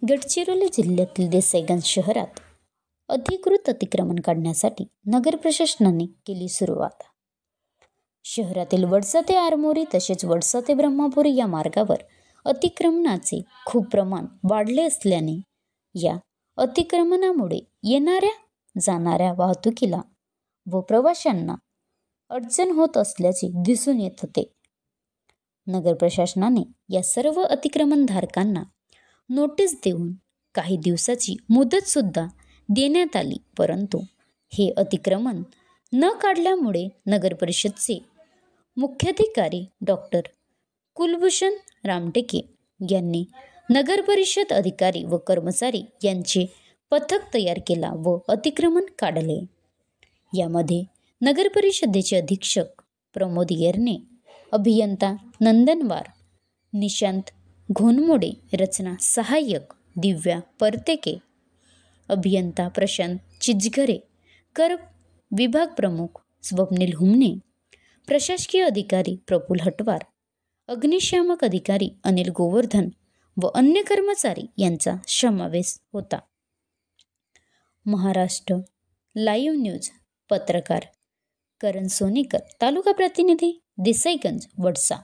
गडचिरोली जिल्ह्यातील देसाईगंज शहरात अधिकृत अतिक्रमण काढण्यासाठी नगर प्रशासनाने केली सुरुवात. शहरातील वडसा ते आरमोरी तसेच वडसा ते ब्रह्मपुरी या मार्गावर अतिक्रमणाचे खूप प्रमाण वाढले असल्याने या अतिक्रमणामुळे येणाऱ्या जाणाऱ्या वाहतुकीला व प्रवाशांना अडचण होत असल्याचे दिसून येत होते. नगर प्रशासनाने या सर्व अतिक्रमणधारकांना नोटीस देऊन काही दिवसाची मुदत सुद्धा देण्यात आली, परंतु हे अतिक्रमण न काढल्यामुळे नगर परिषदचे मुख्याधिकारी डॉक्टर कुलभूषण रामटेके यांनी नगर परिषद अधिकारी व कर्मचारी यांचे पथक तयार केला व अतिक्रमण काढले. यामध्ये नगर परिषदेचे अधीक्षक प्रमोद येरणे, अभियंता नंदनवार, निशांत घोनमोडे, रचना सहाय्यक दिव्या परतेके, अभियंता प्रशांत चिचघरे, कर विभाग प्रमुख स्वप्नील हुमने, प्रशासकीय अधिकारी प्रफुल्ल हटवार, अग्निशामक अधिकारी अनिल गोवर्धन व अन्य कर्मचारी यांचा समावेश होता. महाराष्ट्र लाईव्ह न्यूज पत्रकार करण सोनेकर, तालुका प्रतिनिधी, देसाईगंज, वडसा.